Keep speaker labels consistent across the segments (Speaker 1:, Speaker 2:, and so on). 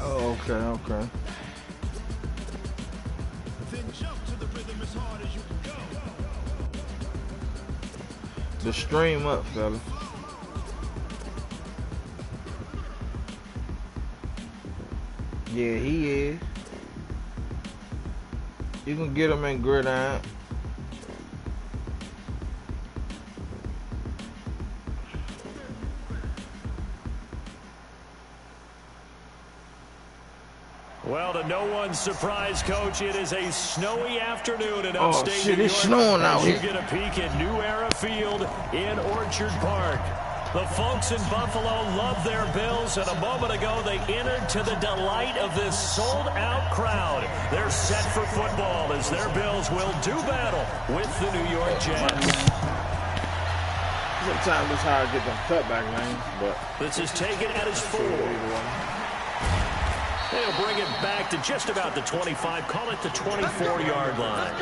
Speaker 1: Oh, okay, okay.
Speaker 2: Then jump to the rhythm as hard as you can go.
Speaker 1: The stream up, fella. Yeah, he is. You can get him in gridiron.
Speaker 3: Well, to no one's surprise, Coach, it is a snowy afternoon in upstate
Speaker 1: New York.
Speaker 3: New York.
Speaker 1: It's snowing out here.
Speaker 3: You get a peek at New Era Field in Orchard Park. The folks in Buffalo love their Bills, and a moment ago they entered to the delight of this sold-out crowd. They're set for football as their Bills will do battle with the New York Jets.
Speaker 1: Sometimes it's hard to get them cutback lanes, but
Speaker 3: this is taken at his 4. They'll bring it back to just about the 25, call it the 24-yard line.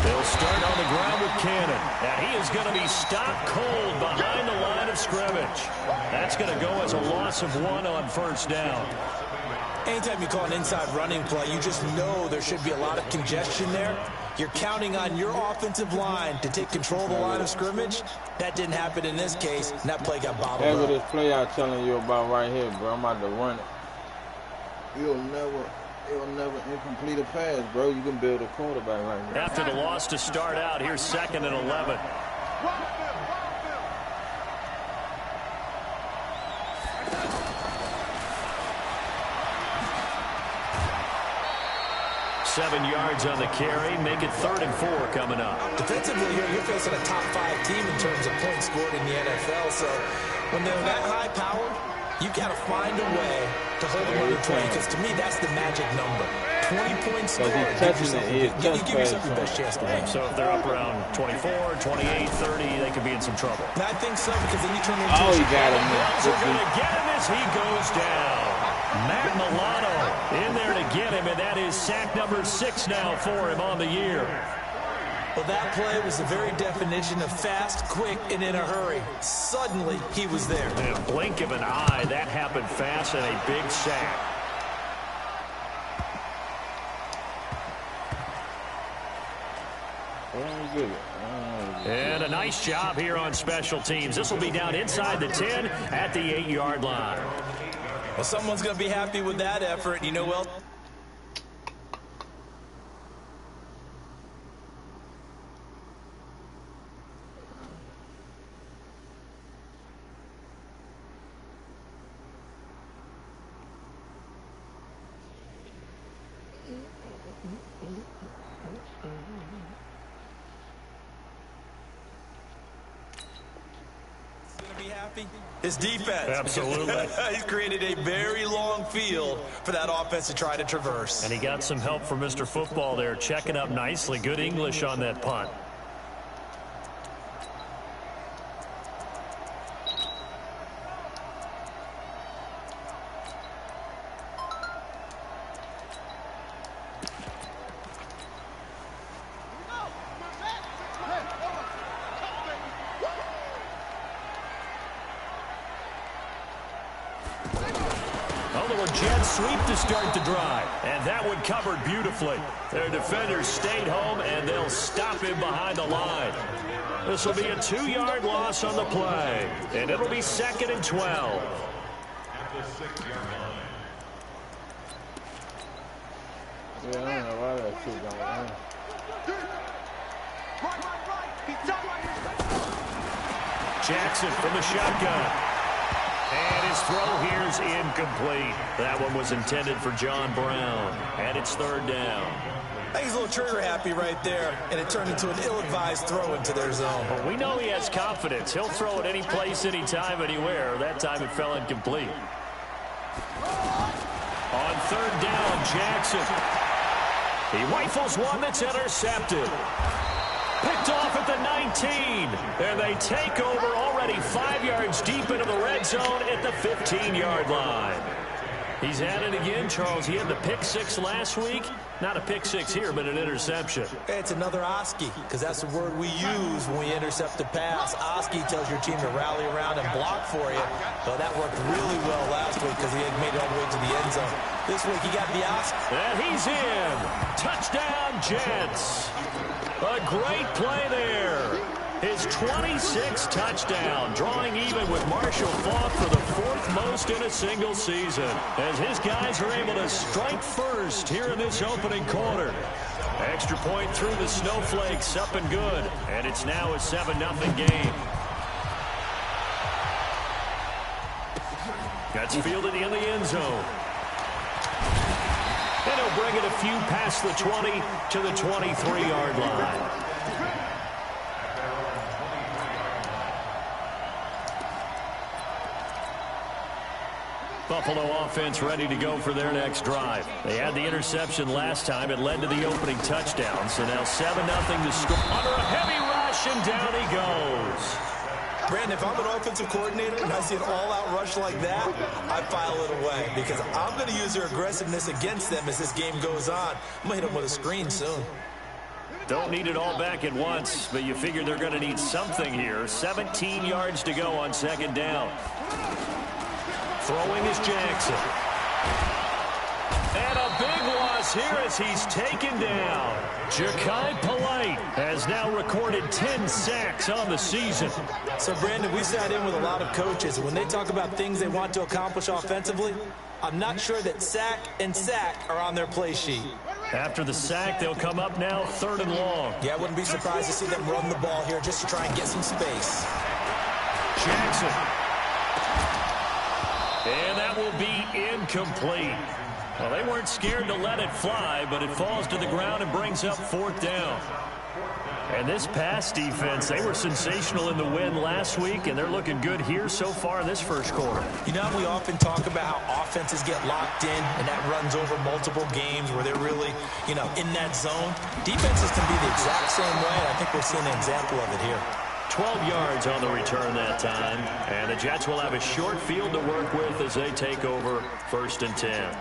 Speaker 3: They'll start on the ground with Cannon, and he is going to be stopped cold behind the line of scrimmage. That's going to go as a loss of 1 on first down.
Speaker 4: Anytime you call an inside running play, you just know there should be a lot of congestion there. You're counting on your offensive line to take control of the line of scrimmage. That didn't happen in this case, and that play got bottled up.
Speaker 1: That's this play I'm telling you about right here, bro. I'm about to run it. You'll never incomplete a pass, bro. You can build a quarterback right now.
Speaker 3: After the loss to start out, here's 2nd and 11. Seven yards on the carry. Make it 3rd and 4 coming up.
Speaker 4: Defensively here, you're facing a top 5 team in terms of points scored in the NFL. So when they're that high powered, you got to find a way to hold them under 20, because to me, that's the magic number. 20 points scored. Give yourself your best chance to win.
Speaker 3: So if they're up around 24, 28, 30, they could be in some trouble.
Speaker 4: I think so, because then you turn into
Speaker 1: he got him.
Speaker 3: They're going to get him as he goes down. Matt Milano in there to get him, and that is sack number 6 now for him on the year.
Speaker 4: Well, that play was the very definition of fast, quick, and in a hurry. Suddenly, he was there.
Speaker 3: In a blink of an eye, that happened fast and a big sack. And a nice job here on special teams. This will be down inside the 10 at the 8-yard line.
Speaker 4: Well, someone's going to be happy with that effort. You know, well, his defense.
Speaker 3: Absolutely.
Speaker 4: He's created a very long field for that offense to try to traverse.
Speaker 3: And he got some help from Mr. Football there, checking up nicely. Good English on that punt. Sweep to start the drive, and that one covered beautifully. Their defenders stayed home, and they'll stop him behind the line. This will be a 2-yard loss on the play, and it'll be 2nd and 12.
Speaker 1: Yeah, I don't know why that shit going on.
Speaker 3: Jackson from the shotgun. And his throw here is incomplete. That one was intended for John Brown. And it's 3rd down.
Speaker 4: I think he's a little trigger happy right there, and it turned into an ill-advised throw into their zone.
Speaker 3: Well, we know he has confidence. He'll throw it any place, anytime, anywhere. That time it fell incomplete. On 3rd down, Jackson. He rifles one that's intercepted. Picked off at the 19. And they take over already 5 yards deep into the red zone at the 15-yard line. He's at it again, Charles. He had the pick 6 last week. Not a pick 6 here, but an interception.
Speaker 4: It's another Oski, because that's the word we use when we intercept a pass. Oski tells your team to rally around and block for you. But that worked really well last week because he had made it all the way to the end zone. This week he got the Oski.
Speaker 3: And he's in. Touchdown, Jets. A great play there. His 26th touchdown, drawing even with Marshall Faulk for the 4th most in a single season, as his guys are able to strike first here in this opening quarter. Extra point through the snowflakes, up and good, and it's now a 7-0 game. That's fielded in the end zone. And he'll bring it a few past the 20 to the 23-yard line. Buffalo offense ready to go for their next drive. They had the interception last time. It led to the opening touchdown. So now 7-0 to score. Under a heavy rush, and down he goes.
Speaker 4: Brandon, if I'm an offensive coordinator and I see an all-out rush like that, I file it away because I'm going to use their aggressiveness against them as this game goes on. I'm going to hit them with a screen soon.
Speaker 3: Don't need it all back at once, but you figure they're going to need something here. 17 yards to go on 2nd down. Throwing is Jackson. And a big loss here as he's taken down. Ja'Kai Polite has now recorded 10 sacks on the season.
Speaker 4: So, Brandon, we sat in with a lot of coaches, and when they talk about things they want to accomplish offensively, I'm not sure that sack and sack are on their play sheet.
Speaker 3: After the sack, they'll come up now 3rd and long.
Speaker 4: Yeah, I wouldn't be surprised to see them run the ball here just to try and get some space.
Speaker 3: Jackson. And that will be incomplete. Well, they weren't scared to let it fly, but it falls to the ground and brings up 4th down. And this pass defense, they were sensational in the win last week, and they're looking good here so far in this first quarter.
Speaker 4: You know, we often talk about how offenses get locked in, and that runs over multiple games where they're really, in that zone. Defenses can be the exact same way, and I think we're seeing an example of it here.
Speaker 3: 12 yards on the return that time, and the Jets will have a short field to work with as they take over 1st and 10.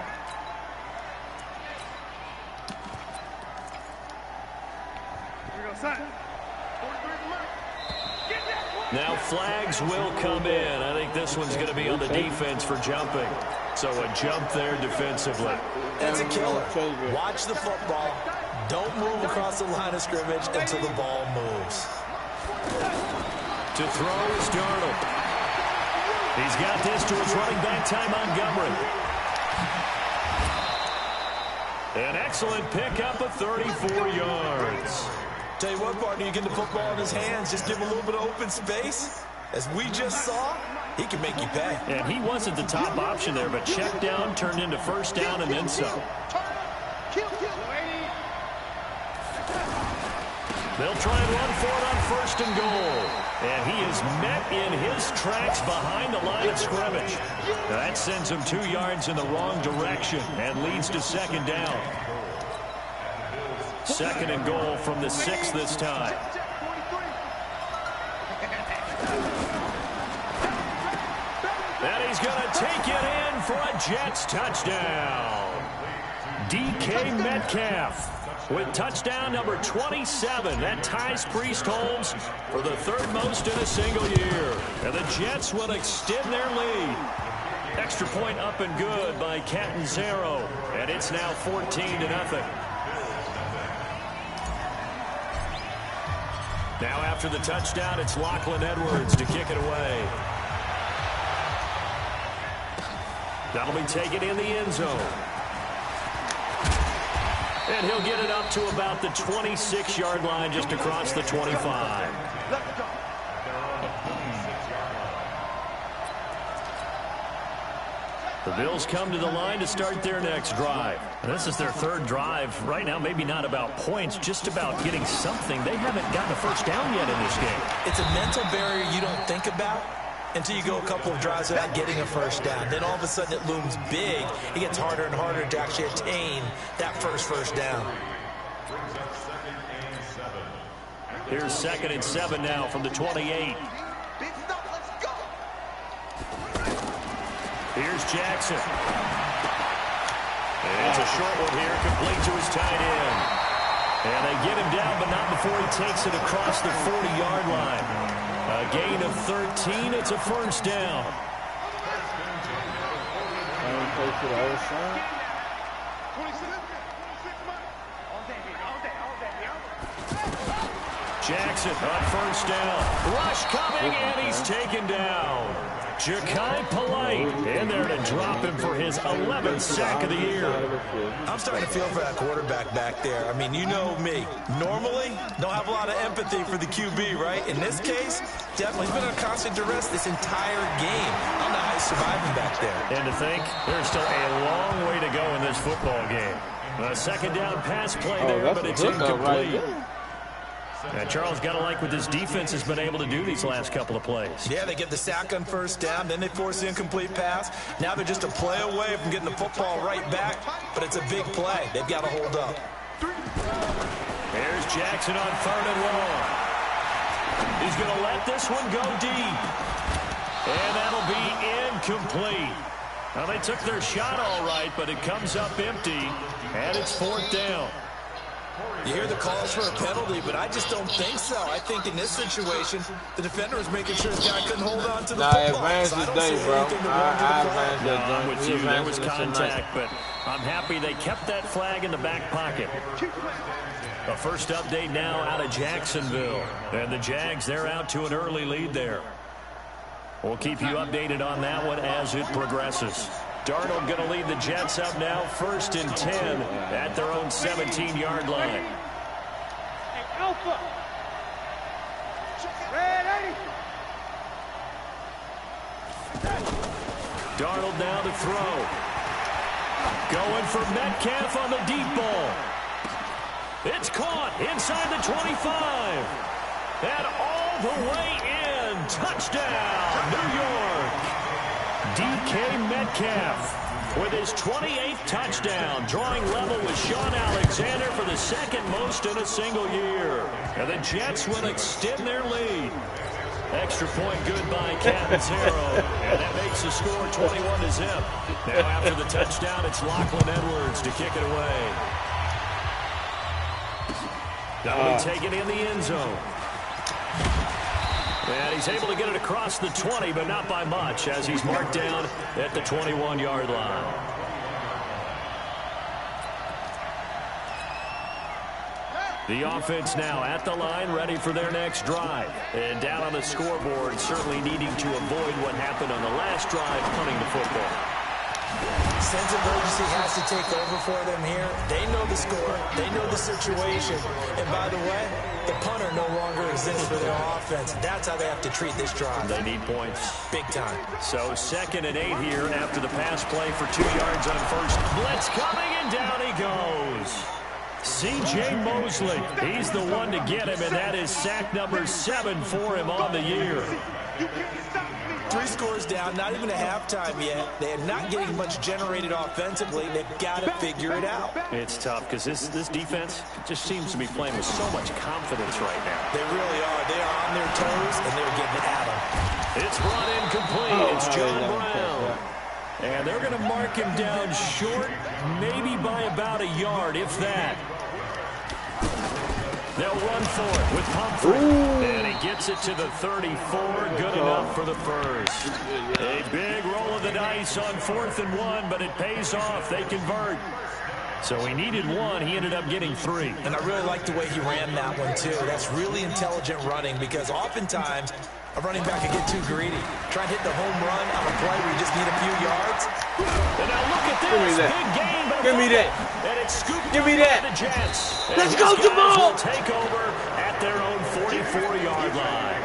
Speaker 3: Now flags will come in. I think this one's going to be on the defense for jumping. So a jump there defensively.
Speaker 4: That's a killer. Watch the football. Don't move across the line of scrimmage until the ball moves.
Speaker 3: To throw is Darnold. He's got this to his running back, Ty Montgomery. An excellent pickup of 34 yards.
Speaker 4: Tell you what, partner, you get the football in his hands, just give him a little bit of open space. As we just saw, he can make you pay.
Speaker 3: And he wasn't the top option there, but check down turned into 1st down and then some. They'll try and run for it on 1st and goal. And he is met in his tracks behind the line of scrimmage. Now that sends him 2 yards in the wrong direction and leads to 2nd down. 2nd and goal from the 6 this time. And he's going to take it in for a Jets touchdown. DK Metcalf with touchdown number 27. That ties Priest Holmes for the 3rd most in a single year. And the Jets will extend their lead. Extra point up and good by Catanzaro. And it's now 14-0. Now after the touchdown, it's Lachlan Edwards to kick it away. That'll be taken in the end zone. And he'll get it up to about the 26-yard line just across the 25. The Bills come to the line to start their next drive. And this is their 3rd drive. Right now, maybe not about points, just about getting something. They haven't gotten a 1st down yet in this game.
Speaker 4: It's a mental barrier you don't think about until you go a couple of drives without getting a 1st down. Then all of a sudden it looms big. It gets harder and harder to actually attain that first down.
Speaker 3: Here's 2nd and 7 now from the 28. Here's Jackson. And it's a short one here, complete to his tight end. And they get him down, but not before he takes it across the 40-yard line. A gain of 13. It's a first down. Jackson on first down. Rush coming, and he's taken down. Ja'Kai Polite in there to drop him for his 11th sack of the year.
Speaker 4: I'm starting to feel for that quarterback back there. I mean, you know me. Normally, don't have a lot of empathy for the QB, right? In this case, definitely he's been under constant duress this entire game. I don't know how he's surviving back there.
Speaker 3: And to think, there's still a long way to go in this football game. A 2nd down pass play there, but it's incomplete. And Charles, got to like what this defense has been able to do these last couple of plays.
Speaker 4: Yeah, they get the sack on first down, then they force the incomplete pass. Now they're just a play away from getting the football right back, but it's a big play. They've got to hold up.
Speaker 3: There's Jackson on 3rd and long. He's going to let this one go deep. And that'll be incomplete. Now, they took their shot all right, but it comes up empty, and it's 4th down.
Speaker 4: You hear the calls for a penalty, but I just don't think so. I think in this situation, the defender was making sure his guy couldn't hold on to the football.
Speaker 1: Advance his day, bro.
Speaker 3: I'm with you. There was contact, but I'm happy they kept that flag in the back pocket. A first update now out of Jacksonville. And the Jags, they're out to an early lead there. We'll keep you updated on that one as it progresses. Darnold going to lead the Jets up now, 1st and 10 at their own 17-yard line.
Speaker 5: Hey, Alpha. Ready.
Speaker 3: Darnold now to throw. Going for Metcalf on the deep ball. It's caught inside the 25. And all the way in. Touchdown, New York. DK Metcalf with his 28th touchdown, drawing level with Sean Alexander for the 2nd most in a single year. And the Jets will extend their lead. Extra point good by Catanzaro, and that makes the score 21-0. Now after the touchdown, it's Lachlan Edwards to kick it away. That'll be taken in the end zone. And he's able to get it across the 20, but not by much, as he's marked down at the 21-yard line. The offense now at the line, ready for their next drive. And down on the scoreboard, certainly needing to avoid what happened on the last drive, punting the football.
Speaker 4: Sense of urgency has to take over for them here. They know the score. They know the situation. And by the way, the punter no longer exists for their offense. That's how they have to treat this drive.
Speaker 3: They need points.
Speaker 4: Big time.
Speaker 3: So 2nd and 8 here after the pass play for 2 yards on first. Blitz coming, and down he goes. C.J. Mosley, he's the one to get him, and that is sack number 7 for him on the year.
Speaker 4: 3 scores down, not even a halftime yet. They are not getting much generated offensively. They've got to figure it out.
Speaker 3: It's tough because this defense just seems to be playing with so much confidence right now.
Speaker 4: They really are. They are on their toes, and they're getting it at them.
Speaker 3: It's brought in complete. It's John Brown. And they're going to mark him down short, maybe by about a yard, if that. They'll run for it with Pumphrey. And he gets it to the 34. Good enough for the first. A big roll of the dice on 4th and 1, but it pays off. They convert. So he needed 1. He ended up getting 3.
Speaker 4: And I really like the way he ran that one, too. That's really intelligent running because oftentimes a running back can get too greedy. Try and hit the home run on a play where you just need a few yards.
Speaker 3: And now look at this. Big game.
Speaker 1: Give me that.
Speaker 3: And it's scooped
Speaker 1: Give me that.
Speaker 3: by the Jets.
Speaker 1: Let's go, Jamal.
Speaker 3: Will take over at their own 44-yard line.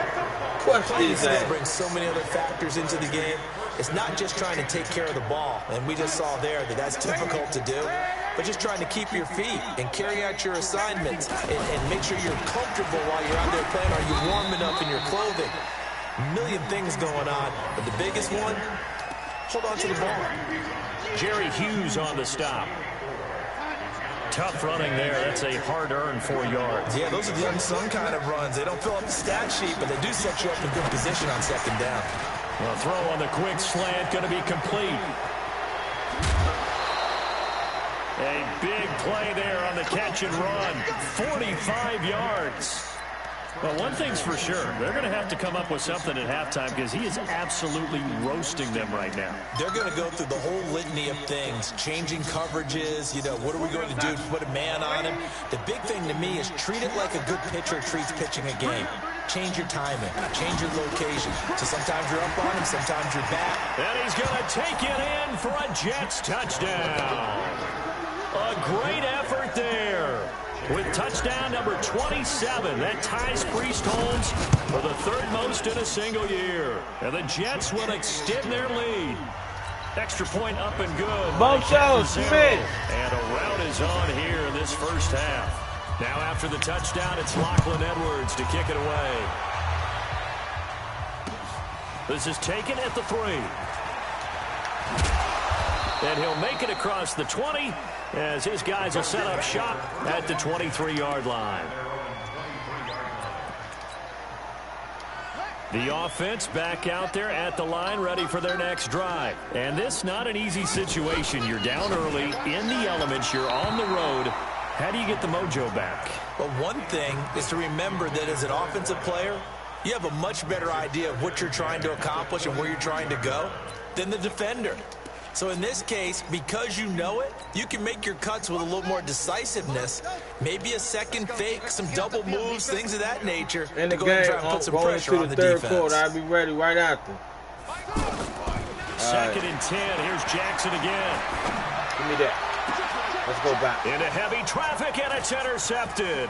Speaker 4: That brings so many other factors into the game. It's not just trying to take care of the ball, and we just saw there that that's difficult to do, but just trying to keep your feet and carry out your assignments and make sure you're comfortable while you're out there playing. Are you warm enough in your clothing? A million things going on, but the biggest one, hold on to the ball.
Speaker 3: Jerry Hughes on the stop. Tough running there. That's a hard-earned 4 yards.
Speaker 4: Yeah, those are the unsung kind of runs. They don't fill up the stat sheet, but they do set you up in good position on second down.
Speaker 3: The throw on the quick slant going to be complete. A big play there on the catch and run. 45 yards. Well, one thing's for sure. They're going to have to come up with something at halftime because he is absolutely roasting them right now.
Speaker 4: They're going to go through the whole litany of things, changing coverages, what are we going to do to put a man on him? The big thing to me is treat it like a good pitcher treats pitching a game. Change your timing, change your location. So sometimes you're up on him, sometimes you're back.
Speaker 3: And he's going to take it in for a Jets touchdown. A great effort there. With touchdown number 27, that ties Priest Holmes for the 3rd most in a single year. And the Jets will extend their lead. Extra point up and good.
Speaker 1: Bombshell, Smith.
Speaker 3: And a rout is on here in this first half. Now after the touchdown, it's Lachlan Edwards to kick it away. This is taken at the 3. And he'll make it across the 20 as his guys will set up shop at the 23-yard line. The offense back out there at the line ready for their next drive. And this not an easy situation. You're down early, in the elements, you're on the road. How do you get the mojo back?
Speaker 4: Well, one thing is to remember that as an offensive player, you have a much better idea of what you're trying to accomplish and where you're trying to go than the defender. So in this case, because you know it, you can make your cuts with a little more decisiveness. Maybe a second fake, some double moves, things of that nature.
Speaker 1: In the
Speaker 4: to go ahead and
Speaker 1: game,
Speaker 4: try and put some
Speaker 1: going
Speaker 4: pressure
Speaker 1: into
Speaker 4: on
Speaker 1: the
Speaker 4: the
Speaker 1: 3rd
Speaker 4: defense.
Speaker 1: quarter, I'll be ready right after.
Speaker 3: Second and 10. Here's Jackson again.
Speaker 1: Give me that. Let's go back.
Speaker 3: Into heavy traffic, and it's intercepted.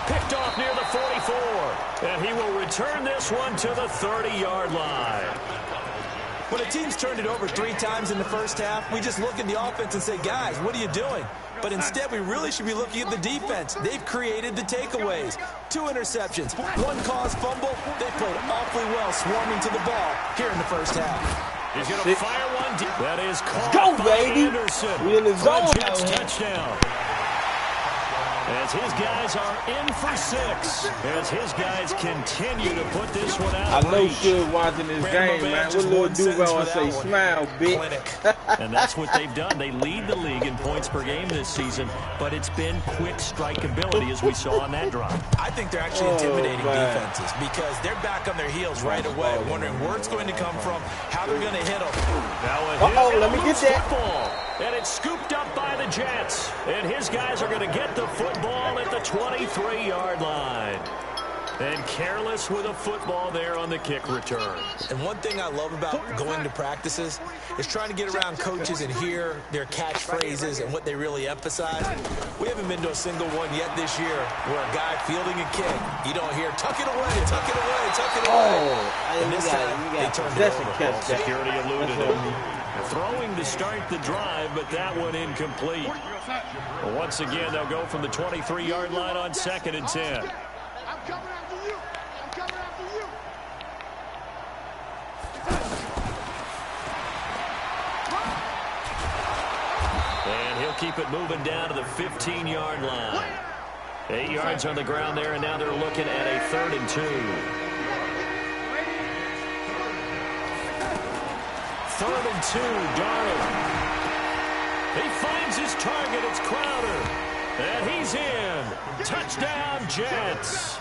Speaker 3: Picked off near the 44. And he will return this one to the 30-yard line.
Speaker 4: When a team's turned it over 3 times in the first half, we just look at the offense and say, guys, what are you doing? But instead, we really should be looking at the defense. They've created the takeaways. 2 interceptions, 1 caused fumble. They played awfully well swarming to the ball here in the first half.
Speaker 3: He's going to fire one deep. That is caught
Speaker 1: Go,
Speaker 3: by
Speaker 1: baby.
Speaker 3: Anderson.
Speaker 1: We in the zone
Speaker 3: For a Jets
Speaker 1: now, man.
Speaker 3: touchdown. As his guys are in for 6. As his guys continue to put this one out.
Speaker 1: I know Shug watching this game, man. What little dude I want to say, smile, bitch.
Speaker 3: And that's what they've done. They lead the league in points per game this season, but it's been quick strikeability as we saw on that drive.
Speaker 4: I think they're actually intimidating defenses because they're back on their heels right away, wondering where it's going to come from, how they're going to hit them.
Speaker 3: Now
Speaker 1: let me get that.
Speaker 3: Football, and it's scooped up by the Jets. And his guys are going to get the football at the 23-yard line. And careless with a football there on the kick return.
Speaker 4: And one thing I love about going to practices is trying to get around coaches and hear their catchphrases and what they really emphasize. We haven't been to a single one yet this year where a guy fielding a kick, you don't hear, tuck it away, tuck it away, tuck it away. And this time, they turned it over.
Speaker 3: Security eluded him. Throwing to start the drive, but that one incomplete. Well, once again, they'll go from the 23-yard line on 2nd and 10.
Speaker 2: I'm coming after you. I'm coming after you.
Speaker 3: And he'll keep it moving down to the 15-yard line. 8 yards on the ground there, and now they're looking at a 3rd and 2. 3rd and 2, Darnold. He finds his target. It's Crowder. And he's in. Touchdown, Jets.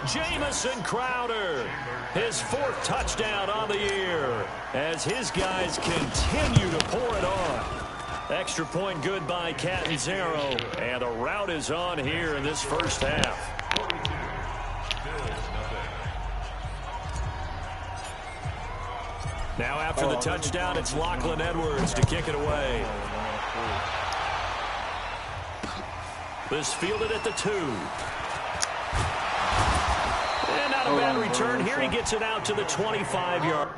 Speaker 3: Jamison Crowder. His 4th touchdown on the year as his guys continue to pour it on. Extra point good by Catanzaro. And the rout is on here in this first half. Now after the touchdown, it's Lachlan Edwards to kick it away. This fielded at the 2. And not a bad return here. He gets it out to the 25-yard.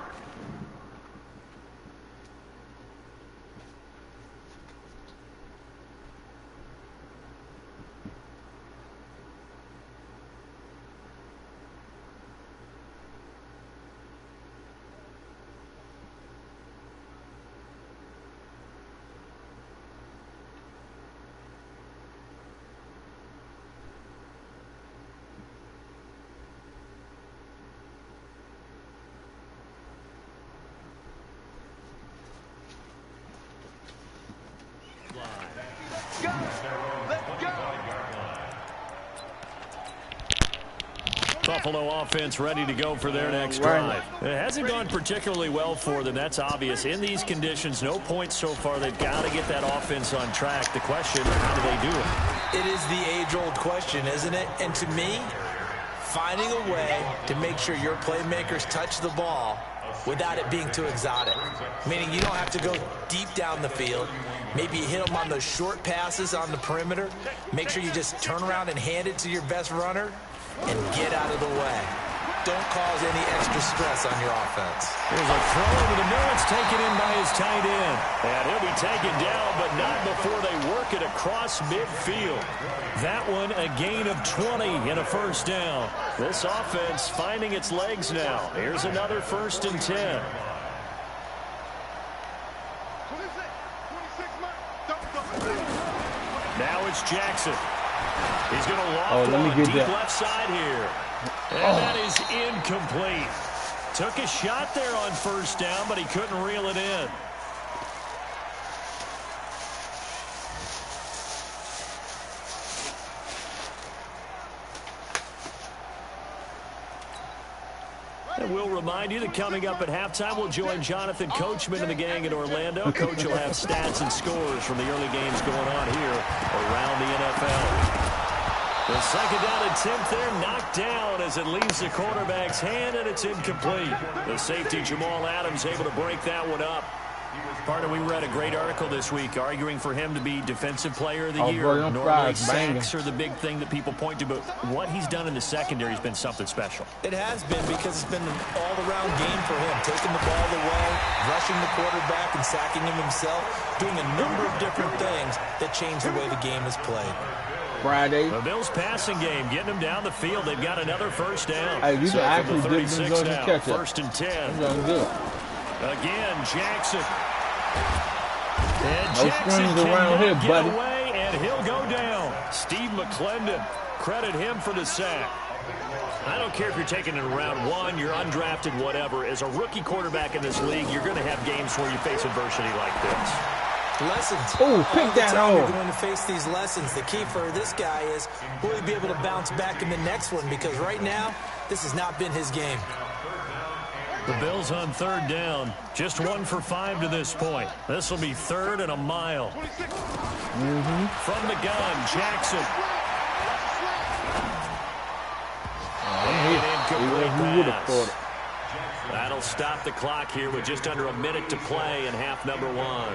Speaker 3: Buffalo offense ready to go for their next drive. It hasn't gone particularly well for them. That's obvious. In these conditions, no points so far. They've got to get that offense on track. The question, how do they do it?
Speaker 4: It is the age-old question, isn't it? And to me, finding a way to make sure your playmakers touch the ball without it being too exotic. Meaning you don't have to go deep down the field. Maybe you hit them on those short passes on the perimeter. Make sure you just turn around and hand it to your best runner and get out of the way. Don't cause any extra stress on your offense.
Speaker 3: There's a throw over the middle. It's taken in by his tight end. And he'll be taken down, but not before they work it across midfield. That one, a gain of 20 and a first down. This offense finding its legs now. Here's another 1st and 10. Now it's Jackson. He's going to loft one deep left side here. And that is incomplete. Took a shot there on 1st down, but he couldn't reel it in. And we'll remind you that coming up at halftime, we'll join Jonathan Coachman and the gang in Orlando. Coach will have stats and scores from the early games going on here around the NFL. The 2nd down and 10th there, knocked down as it leaves the quarterback's hand, and it's incomplete. The safety, Jamal Adams, able to break that one up. Partner, we read a great article this week arguing for him to be Defensive Player of the Year. Normally, sacks are the big thing that people point to, but what he's done in the secondary has been something special.
Speaker 4: It has been because it's been an all-around game for him, taking the ball away, rushing the quarterback and sacking him himself, doing a number of different things that change the way the game is played.
Speaker 1: Friday.
Speaker 3: The Bills passing game, getting them down the field. They've got another 1st down.
Speaker 1: Hey, you can actually dip them going to catch it.
Speaker 3: 1st and 10.
Speaker 1: Good.
Speaker 3: Again, Jackson. And
Speaker 1: no
Speaker 3: Jackson
Speaker 1: around here, buddy.
Speaker 3: Away, and he'll go down. Steve McClendon, credit him for the sack. I don't care if you're taking it in round 1, you're undrafted, whatever. As a rookie quarterback in this league, you're going to have games where you face adversity like this.
Speaker 4: Lessons.
Speaker 1: Oh, pick that off.
Speaker 4: You're going to face these lessons. The key for this guy is will he be able to bounce back in the next one? Because right now, this has not been his game.
Speaker 3: The Bills on 3rd down. Just 1 for 5 to this point. This will be 3rd and a mile. From the gun, Jackson. That'll stop the clock here with just under a minute to play in half number 1.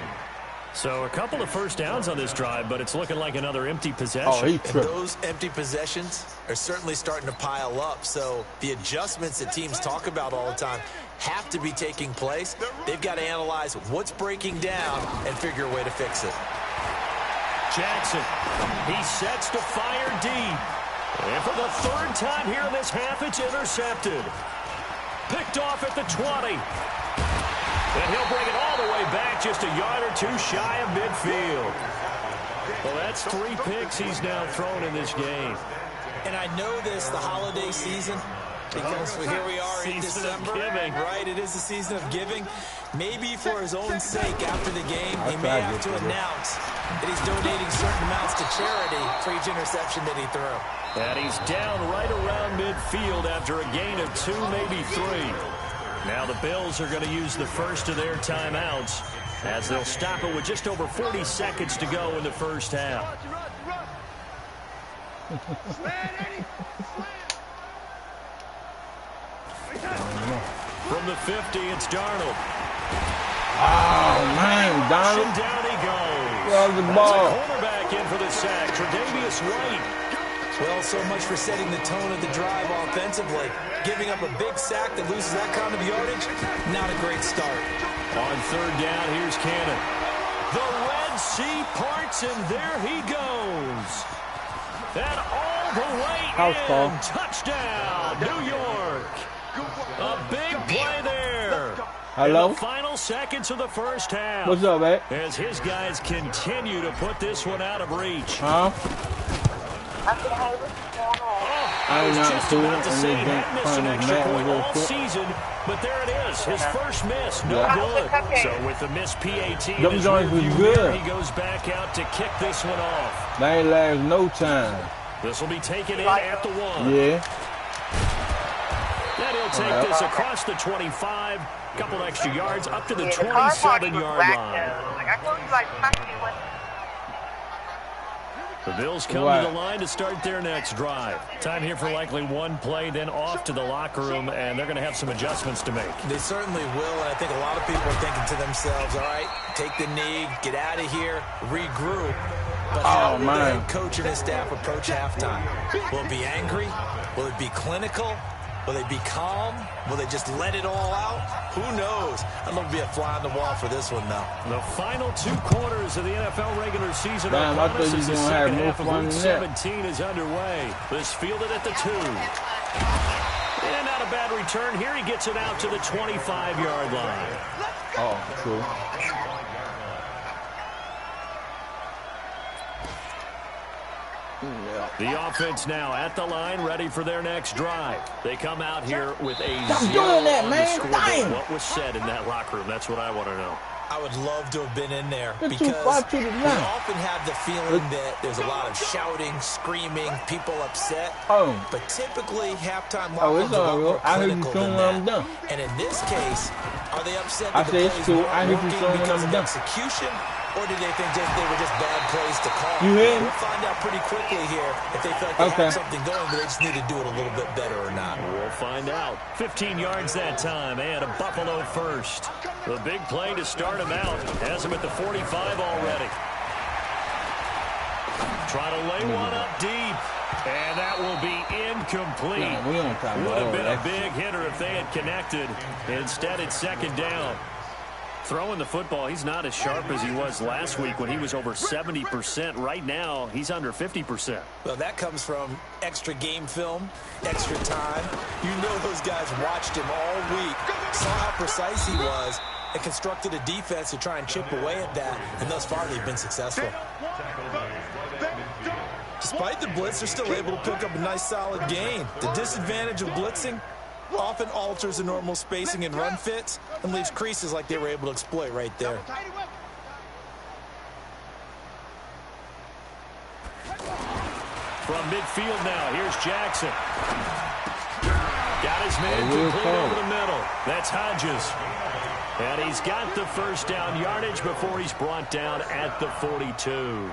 Speaker 3: So a couple of 1st downs on this drive, but it's looking like another empty possession.
Speaker 4: And those empty possessions are certainly starting to pile up. So the adjustments that teams talk about all the time have to be taking place. They've got to analyze what's breaking down and figure a way to fix it.
Speaker 3: Jackson, he sets to fire deep. And for the 3rd time here in this half, it's intercepted. Picked off at the 20. And he'll bring it all the way back, just a yard or 2 shy of midfield. Well, that's 3 picks he's now thrown in this game.
Speaker 4: And I know this, the holiday season, because here we are in December, right? It is the season of giving. Maybe for his own sake after the game, he may have to announce that he's donating certain amounts to charity for each interception that he threw.
Speaker 3: And he's down right around midfield after a gain of 2, maybe 3. Now the Bills are going to use the first of their timeouts as they'll stop it with just over 40 seconds to go in the 1st half. From the 50, it's Darnold.
Speaker 1: Oh, man, Darnold.
Speaker 3: And down he goes.
Speaker 1: Well, the ball.
Speaker 3: That's a cornerback in for the sack, Tre'Davious White.
Speaker 4: Well, so much for setting the tone of the drive offensively. Giving up a big sack that loses that kind of yardage, not a great start.
Speaker 3: On 3rd down, here's Cannon. The Red Sea parts, and there he goes. And all the way in. Touchdown, New York. A big play there.
Speaker 1: Hello?
Speaker 3: In the final seconds of the 1st half.
Speaker 1: What's up, man?
Speaker 3: As his guys continue to put this one out of reach.
Speaker 1: Huh?
Speaker 3: I was just about to say he hadn't missed an extra point all season, but there it is. His first miss, no good. So with the missed PAT, he goes back out to kick this one off.
Speaker 1: They ain't last no time.
Speaker 3: This will be taken in at the 1.
Speaker 1: Yeah.
Speaker 3: And he'll take this across the 25, couple extra yards, up to the 27-yard line. The Bills come to the line to start their next drive. Time here for likely one play, then off to the locker room, and they're going to have some adjustments to make.
Speaker 4: They certainly will, and I think a lot of people are thinking to themselves, all right, take the knee, get out of here, regroup. But how will the head coach and his staff approach halftime? Will it be angry? Will it be clinical? Will they be calm? Will they just let it all out? Who knows? I'd love to be a fly on the wall for this one, though.
Speaker 3: The final 2 quarters of the NFL regular season are upon us as the second half of Week 17 is underway. This fielded at the 2. And not a bad return. Here he gets it out to the 25-yard line.
Speaker 1: Oh, cool.
Speaker 3: The offense now at the line, ready for their next drive. They come out here with a 0
Speaker 1: doing that,
Speaker 3: on
Speaker 1: man.
Speaker 3: the scoreboard. What was said in that locker room? That's what I want to know.
Speaker 4: I would love to have been in there because we
Speaker 1: often
Speaker 4: have the feeling that there's a lot of shouting, screaming, people upset. But typically, halftime locker rooms are a lot more clinical than that. And in this case, are they upset that the plays weren't working because of execution? Or did they think they were just bad plays to call? We'll find out pretty quickly here if they felt like they had something going, but they just need to do it a little bit better or not.
Speaker 3: We'll find out. 15 yards that time, and a Buffalo first. The big play to start him out. Has him at the 45 already. Try to lay one up deep. And that will be incomplete. Would have been a big hitter if they had connected. Instead, it's second down. Throwing the football, he's not as sharp as he was last week when he was over 70%. Right now, he's under 50%.
Speaker 4: Well, that comes from extra game film, extra time. You know those guys watched him all week, saw how precise he was, and constructed a defense to try and chip away at that, and thus far they've been successful. Despite the blitz, they're still able to pick up a nice solid gain. The disadvantage of blitzing often alters the normal spacing and run fits and leaves creases like they were able to exploit right there.
Speaker 3: From midfield now, here's Jackson. Got his man complete over the middle. That's Hodges. And he's got the first down yardage before he's brought down at the 42.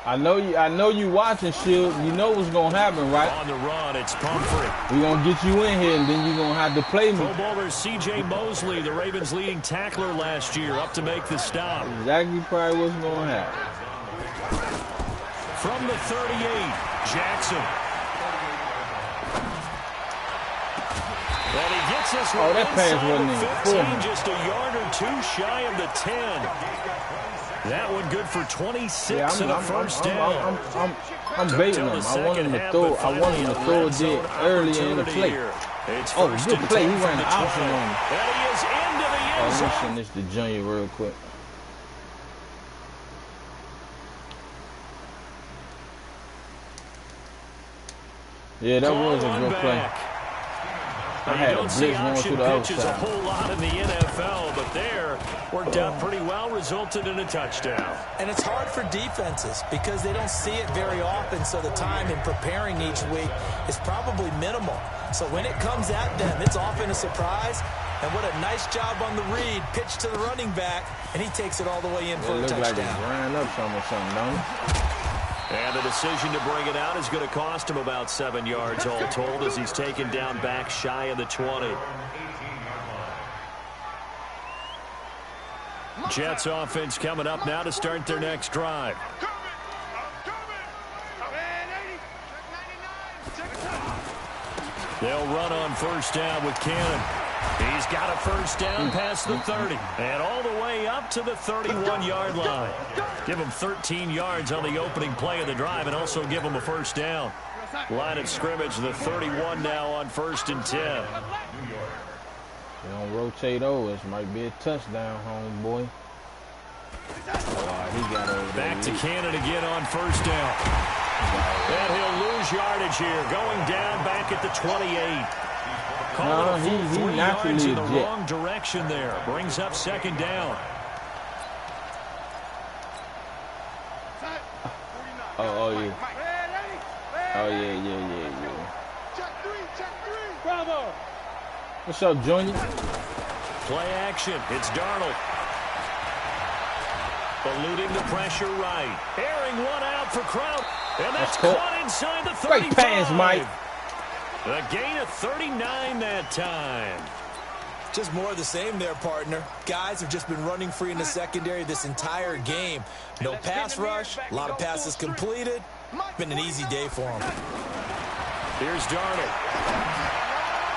Speaker 1: I know you watching, Shield. You know what's gonna happen, right?
Speaker 3: On the run, it's Pumphrey.
Speaker 1: We're gonna get you in here, and then you're gonna have to play me.
Speaker 3: Pro Bowler C.J. Mosley, the Ravens' leading tackler last year, up to make the stop.
Speaker 1: Exactly probably what's gonna happen.
Speaker 3: From the 38, Jackson. And he gets this one
Speaker 1: that pass wasn't in
Speaker 3: 15, just a yard or two shy of the 10. That one good for 26 and a first down.
Speaker 1: I'm baiting him. I want him to throw. I want him to throw it there earlier in the play. Good play. He ran the option on him.
Speaker 3: And he is into the end zone.
Speaker 1: Let me send this to Junior real quick. Yeah, that was a good play. I had a blitz going to the other side.
Speaker 3: A whole lot in the NFL, but there worked out pretty well, resulted in a touchdown.
Speaker 4: And it's hard for defenses because they don't see it very often, so the time in preparing each week is probably minimal. So when it comes at them, it's often a surprise. And what a nice job on the read. Pitch to the running back, and he takes it all the way in for a touchdown.
Speaker 1: Like he's drying up something, don't he?
Speaker 3: And the decision to bring it out is going to cost him about 7 yards all told as he's taken down back shy of the 20. Jets offense coming up now to start their next drive. They'll run on first down with Cannon. He's got a first down past the 30 and all the way up to the 31-yard line. Give him 13 yards on the opening play of the drive and also give him a first down. Line of scrimmage, the 31 now on 1st and 10.
Speaker 1: You don't rotate over. This might be a touchdown, homeboy. He got over there.
Speaker 3: Back to Cannon again on first down. And he'll lose yardage here, going down back at the 28. Call it a full 3 yards in the wrong direction there. Brings up second down.
Speaker 1: Oh yeah. Oh yeah.
Speaker 2: Check three.
Speaker 5: Bravo.
Speaker 1: What's up, Junior?
Speaker 3: Play action. It's Darnold. Eluding the pressure right. Airing one out for Kraut. And that's caught inside the 35.
Speaker 1: Great pass, Mike.
Speaker 3: A gain of 39 that time.
Speaker 4: Just more of the same there, partner. Guys have just been running free in the secondary this entire game. No pass rush, a lot of passes completed. Been an easy day for them.
Speaker 3: Here's Darnold.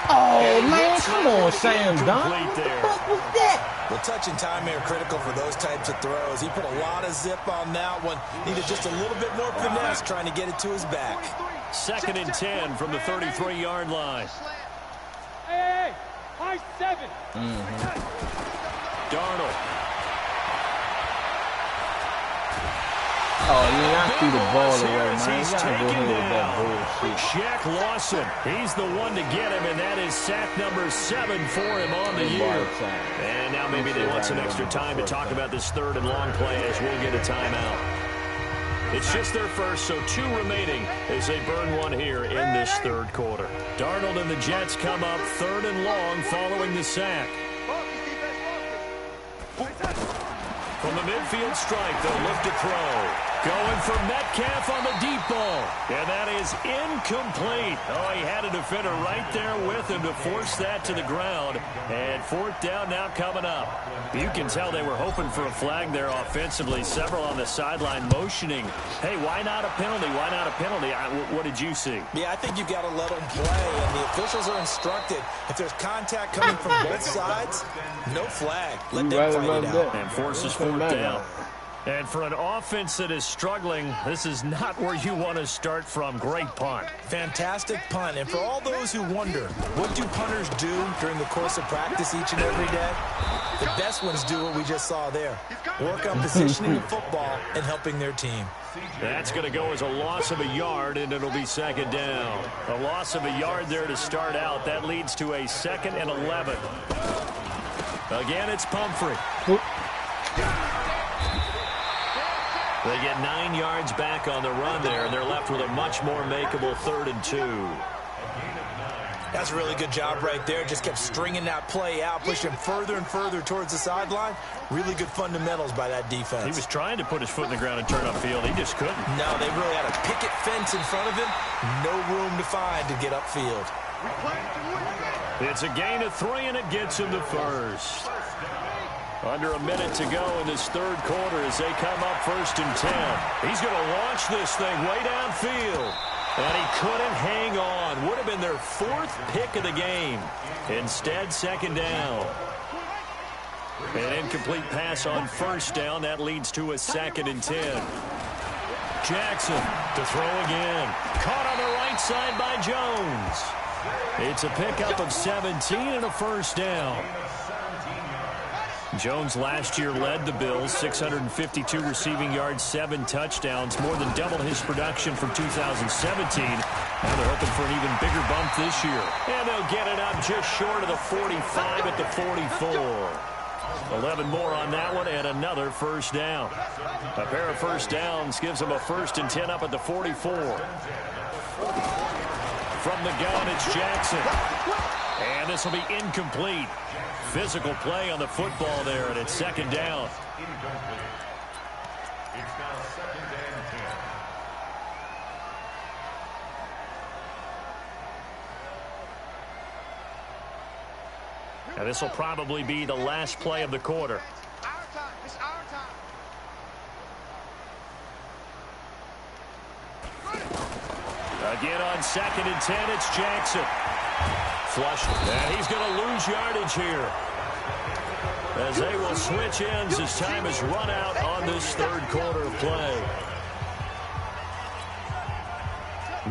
Speaker 1: Oh, man, come on, Sam Don. What the fuck was that?
Speaker 4: Well, touch and time are critical for those types of throws. He put a lot of zip on that one. Needed just a little bit more finesse trying to get it to his back.
Speaker 3: 2nd and 10 from the 33-yard line.
Speaker 5: Hey, high 7.
Speaker 3: Darnold.
Speaker 1: Oh, yeah, I threw the ball away, man. You gotta go ahead with that bullshit.
Speaker 3: Shaq Lawson, he's the one to get him, and that is sack number 7 for him on the year. And now maybe they want some extra time to talk about this 3rd and long play as we'll get a timeout. It's just their first, so 2 remaining as they burn one here in this 3rd quarter. Darnold and the Jets come up 3rd and long following the sack. From the midfield strike, they'll look to throw. Going for Metcalf on the deep ball. And that is incomplete. Oh, he had a defender right there with him to force that to the ground. And 4th down now coming up. You can tell they were hoping for a flag there offensively. Several on the sideline motioning. Hey, why not a penalty? Why not a penalty? What did you see?
Speaker 4: Yeah, I think you've got to let them play. And the officials are instructed, if there's contact coming from both sides, no flag. Let them fight it out.
Speaker 3: And forces 4th down. And for an offense that is struggling, this is not where you want to start from. Great punt.
Speaker 4: Fantastic punt. And for all those who wonder, what do punters do during the course of practice each and every day? The best ones do what we just saw there. Work on positioning the football and helping their team.
Speaker 3: That's going to go as a loss of a yard, and it'll be 2nd down. A loss of a yard there to start out. That leads to a 2nd and 11. Again, it's Pumphrey. They get 9 yards back on the run there, and they're left with a much more makeable 3rd and 2.
Speaker 4: That's a really good job right there. Just kept stringing that play out, pushing further and further towards the sideline. Really good fundamentals by that defense. He
Speaker 3: was trying to put his foot in the ground and turn upfield. He just couldn't.
Speaker 4: No, they really had a picket fence in front of him. No room to find to get upfield.
Speaker 3: It's a gain of 3, and it gets him the first. Under a minute to go in this 3rd quarter as they come up 1st and 10. He's going to launch this thing way downfield. And he couldn't hang on. Would have been their 4th pick of the game. Instead, 2nd down. An incomplete pass on 1st down. That leads to a 2nd and 10. Jackson to throw again. Caught on the right side by Jones. It's a pickup of 17 and a 1st down. Jones last year led the Bills, 652 receiving yards, 7 touchdowns, more than double his production from 2017. Now they're hoping for an even bigger bump this year. And they'll get it up just short of the 45 at the 44. 11 more on that one and another 1st down. A pair of 1st downs gives them a 1st and 10 up at the 44. From the gun, it's Jackson. And this will be incomplete. Physical play on the football there, and it's 2nd down. And this will probably be the last play of the quarter.
Speaker 2: It's our time.
Speaker 3: Again on 2nd and 10, it's Jackson. Flush, and he's going to lose yardage here. As they will switch ends as time is run out on this 3rd quarter of play.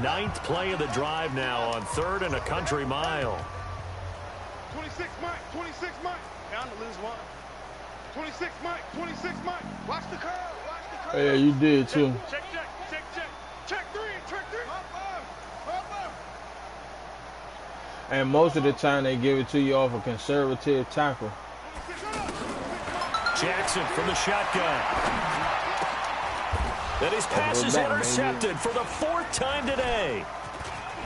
Speaker 3: 9th play of the drive now on 3rd and a country mile.
Speaker 2: 26 Mike, 26 Mike. Down to lose 1. 26 Mike, 26 Mike. Watch the curve, watch the curve.
Speaker 1: Yeah, you did too.
Speaker 2: Check. Check 3, check 3.
Speaker 1: And most of the time they give it to you off a conservative tackle.
Speaker 3: Jackson from the shotgun. And his pass is intercepted for the 4th time today.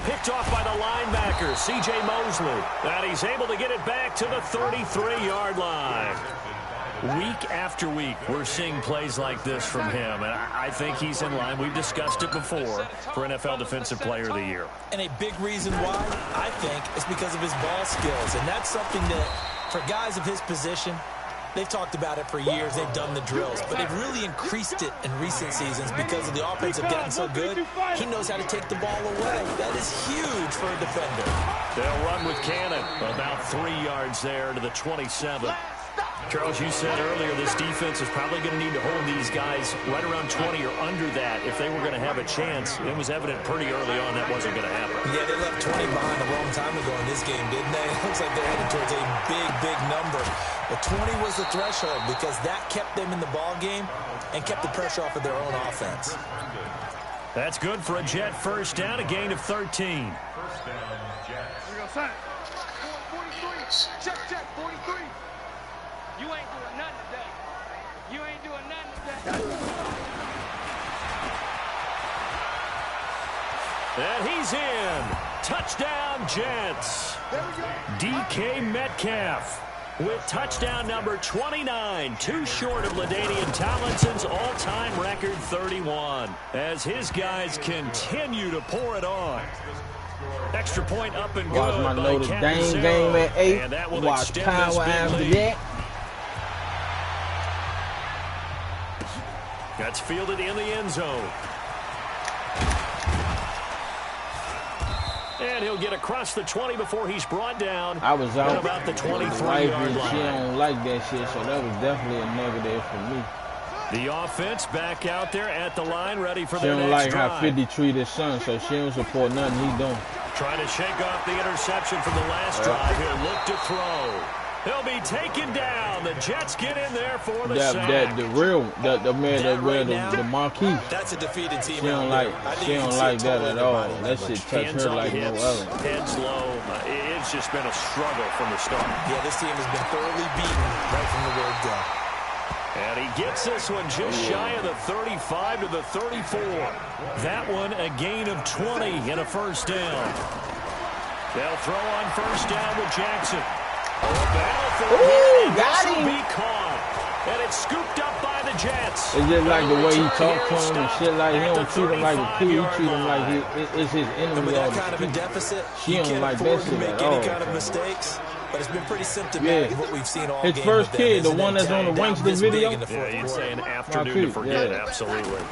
Speaker 3: Picked off by the linebacker, C.J. Mosley. And he's able to get it back to the 33-yard line. Week after week, we're seeing plays like this from him, and I think he's in line. We've discussed it before for NFL Defensive Player of the Year.
Speaker 4: And a big reason why, I think, is because of his ball skills. And that's something that, for guys of his position, they've talked about it for years. They've done the drills. But they've really increased it in recent seasons because of the offense have gotten so good. He knows how to take the ball away. That is huge for a defender.
Speaker 3: They'll run with Cannon. About 3 yards there to the 27. Charles, you said earlier this defense is probably going to need to hold these guys right around 20 or under that if they were going to have a chance. It was evident pretty early on that wasn't going to happen.
Speaker 4: Yeah, they left 20 behind a long time ago in this game, didn't they? It looks like they're headed towards a big, big number. But 20 was the threshold because that kept them in the ball game and kept the pressure off of their own offense.
Speaker 3: That's good for a Jet first down, a gain of 13.
Speaker 2: First down, Jets. Here we go, son. 43. Check, 43. You ain't doing nothing today. You ain't doing nothing today.
Speaker 3: And he's in. Touchdown, Jets. DK Metcalf with touchdown number 29, too short of LaDainian Tomlinson's all-time record 31, as his guys continue to pour it on. Extra point up and good.
Speaker 1: Watch my Notre Dame game at 8.
Speaker 3: And that will
Speaker 1: Watch
Speaker 3: extend
Speaker 1: power
Speaker 3: this big
Speaker 1: after
Speaker 3: lead.
Speaker 1: that.
Speaker 3: That's fielded in the end zone. And he'll get across the 20 before he's brought down.
Speaker 1: I was out
Speaker 3: at about the 23-yard line.
Speaker 1: She don't like that shit, so that was definitely a negative for me.
Speaker 3: The offense back out there at the line, ready for
Speaker 1: She
Speaker 3: their
Speaker 1: don't
Speaker 3: next
Speaker 1: like
Speaker 3: drive.
Speaker 1: how 50 treat his son, so she don't support nothing he doing.
Speaker 3: Trying to shake off the interception from the last drive. He'll look to throw. He'll be taken down. The Jets get in there for the sack.
Speaker 1: The man that wear the marquee.
Speaker 4: That's a defeated team.
Speaker 1: She don't like that at all. That shit touch her like no other.
Speaker 3: Heads low. It's just been a struggle from the start.
Speaker 4: Yeah, this team has been thoroughly beaten right from the word go.
Speaker 3: And he gets this one just shy of the 35 to the 34. That one a gain of 20 and a first down. They'll throw on first down with Jackson.
Speaker 1: Ooh, got him.
Speaker 3: Be caught. And it's scooped up by the Jets.
Speaker 1: It's just like the way he talked to him and shit. Like he don't treat him like a kid. He treat him like it's his enemy.
Speaker 4: With that kind of a deficit,
Speaker 1: she don't like that shit
Speaker 4: make
Speaker 1: at all.
Speaker 4: any kind of mistakes. But it's been pretty symptomatic of what we've seen all game.
Speaker 1: His first kid, the one that's on the Wankster video.
Speaker 3: Yeah, you'd say an afternoon to forget.
Speaker 1: Yeah.
Speaker 3: Absolutely.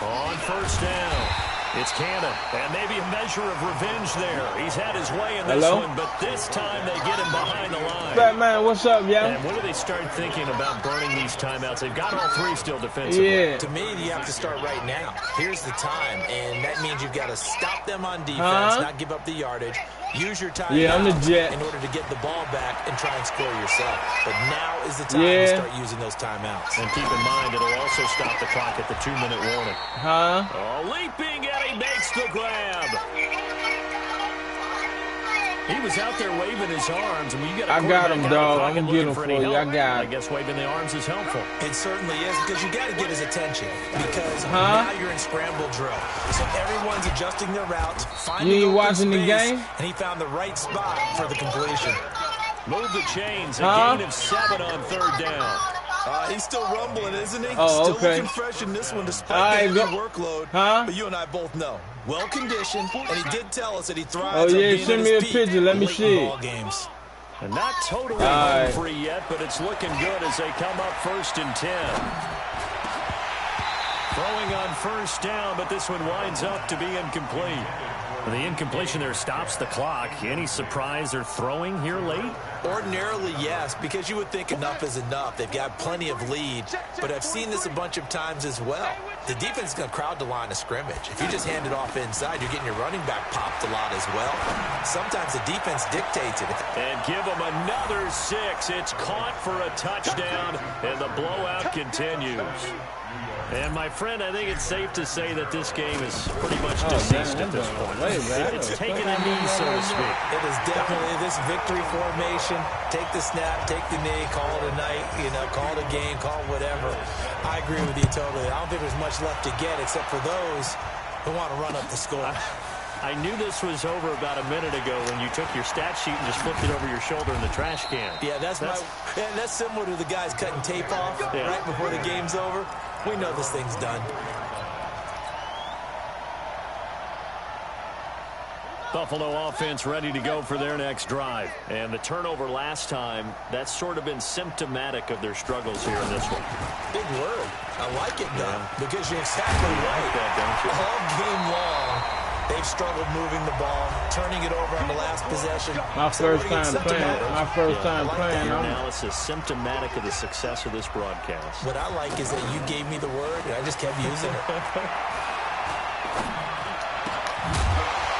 Speaker 3: On first down, it's Cannon, and maybe a measure of revenge there. He's had his way in this one, but this time they get him behind the line.
Speaker 1: Fat man, what's up, y'all?
Speaker 3: And when do they start thinking about burning these timeouts? They've got all three still defensively.
Speaker 1: Yeah.
Speaker 4: To me, you have to start right now. Here's the time, and that means you've got to stop them on defense, not give up the yardage. Use your time
Speaker 1: I'm the Jet.
Speaker 4: in order to get the ball back and try and score yourself. But now is the time to start using those timeouts.
Speaker 3: And keep in mind, it'll also stop the clock at the 2-minute warning. Leaping, and he makes the grab. He was out there waving his arms. I mean, you got
Speaker 1: I got him, dog. I'm going to get him for you. I got
Speaker 3: him. I guess waving the arms is helpful.
Speaker 4: It certainly is, because you got to get his attention. Because now you're in scramble drill. So everyone's adjusting their routes, finding
Speaker 1: you ain't
Speaker 4: open
Speaker 1: watching
Speaker 4: space,
Speaker 1: the game?
Speaker 4: and he found the right spot for the completion.
Speaker 3: Move the chains. A gain of 7 on third down.
Speaker 4: He's still rumbling, isn't he?
Speaker 1: Oh,
Speaker 4: still looking fresh in this one despite the workload. But you and I both know. Well-conditioned, and he did tell us that he thrives on being
Speaker 1: send me a picture. Let me see it.
Speaker 4: Games.
Speaker 3: And not totally home free yet, but it's looking good as they come up 1st and 10. Throwing on first down, but this one winds up to be incomplete. The incompletion there stops the clock. Any surprise they're throwing here late?
Speaker 4: Ordinarily, yes, because you would think enough is enough. They've got plenty of lead, but I've seen this a bunch of times as well. The defense is going to crowd the line of scrimmage. If you just hand it off inside, you're getting your running back popped a lot as well. Sometimes the defense dictates it.
Speaker 3: And give them another 6. It's caught for a touchdown, and the blowout continues. And, my friend, I think it's safe to say that this game is pretty much deceased at this point. It's taking a knee, so to speak.
Speaker 4: It is definitely this victory formation. Take the snap, take the knee, call it a night, call it a game, call it whatever. I agree with you totally. I don't think there's much left to get except for those who want to run up the score.
Speaker 3: I knew this was over about a minute ago when you took your stat sheet and just flipped it over your shoulder in the trash can.
Speaker 4: Yeah, that's similar to the guys cutting tape off right before the game's over. We know this thing's done.
Speaker 3: Buffalo offense ready to go for their next drive. And the turnover last time, that's sort of been symptomatic of their struggles here in this one.
Speaker 4: Big word. I like it, though, because you're exactly right.
Speaker 3: That, don't you?
Speaker 4: All game long, they've struggled moving the ball, turning it over on the last possession.
Speaker 1: My first time playing.
Speaker 3: Your analysis symptomatic of the success of this broadcast.
Speaker 4: What I like is that you gave me the word, and I just kept using it.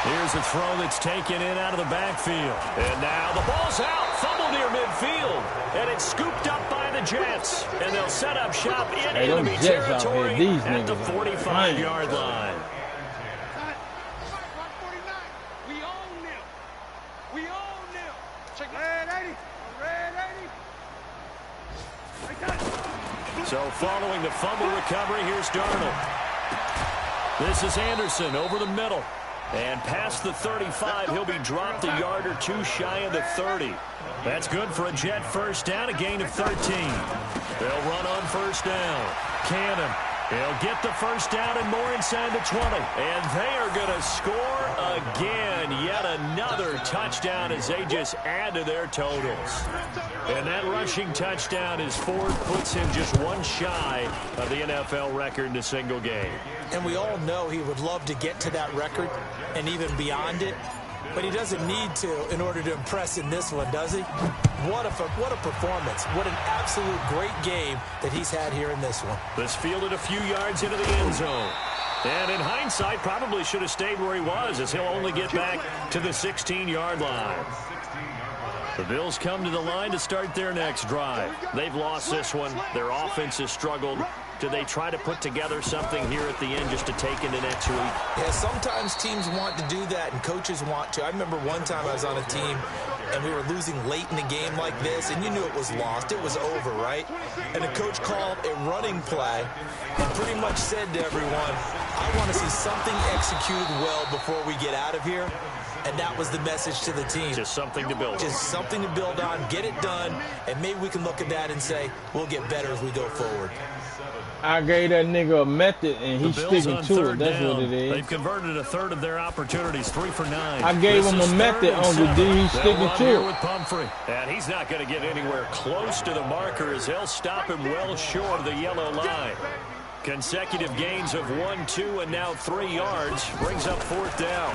Speaker 3: Here's a throw that's taken in out of the backfield. And now the ball's out. Fumble near midfield. And it's scooped up by the Jets. And they'll set up shop in enemy territory at the 45-yard line.
Speaker 2: We own them. We own them. Check red 80. Red 80.
Speaker 3: So following the fumble recovery, here's Darnold. This is Anderson over the middle. And past the 35, he'll be dropped a yard or two shy of the 30. That's good for a Jet first down, a gain of 13. They'll run on first down. Cannon. He'll get the first down and more inside the 20. And they are going to score again. Yet another touchdown as they just add to their totals. And that rushing touchdown is fourth, puts him just one shy of the NFL record in a single game.
Speaker 4: And we all know he would love to get to that record and even beyond it. But he doesn't need to in order to impress in this one, does he? What a performance. What an absolute great game that he's had here in this one.
Speaker 3: This fielded a few yards into the end zone. And in hindsight, probably should have stayed where he was, as he'll only get back to the 16-yard line. The Bills come to the line to start their next drive. They've lost this one. Their offense has struggled. Do they try to put together something here at the end just to take into next week?
Speaker 4: Yeah, sometimes teams want to do that and coaches want to. I remember one time I was on a team and we were losing late in the game like this, and you knew it was lost. It was over, right? And the coach called a running play and pretty much said to everyone, I want to see something executed well before we get out of here. And that was the message to the team.
Speaker 3: Just something to build on.
Speaker 4: Just something to build on, get it done, and maybe we can look at that and say, we'll get better as we go forward.
Speaker 1: I gave that nigga a method, and he's sticking to it. That's what it is.
Speaker 3: They've converted a third of their opportunities, 3 for 9.
Speaker 1: I gave him a method, Uncle D. He's sticking to it.
Speaker 3: With Pumphrey. And he's not going to get anywhere close to the marker as they'll stop him well short of the yellow line. Consecutive gains of 1, 2, and now 3 yards brings up fourth down.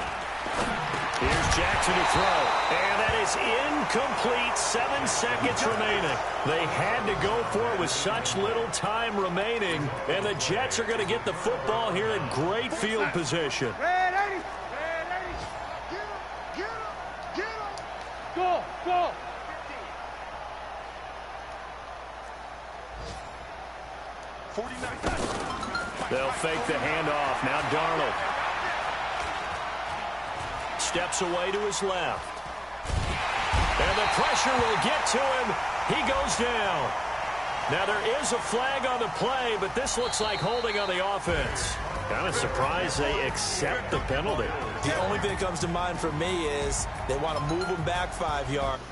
Speaker 3: Here's Jackson to throw. And that is incomplete. 7 seconds remaining. They had to go for it with such little time remaining. And the Jets are going to get the football here in great field position.
Speaker 2: Red 80. Red 80. Get him. Get him. Go. Go. 49.
Speaker 3: They'll fake the handoff. Now Darnold. Steps away to his left. And the pressure will get to him. He goes down. Now there is a flag on the play, but this looks like holding on the offense. Kind of surprised they accept the penalty.
Speaker 4: The only thing that comes to mind for me is they want to move him back 5 yards.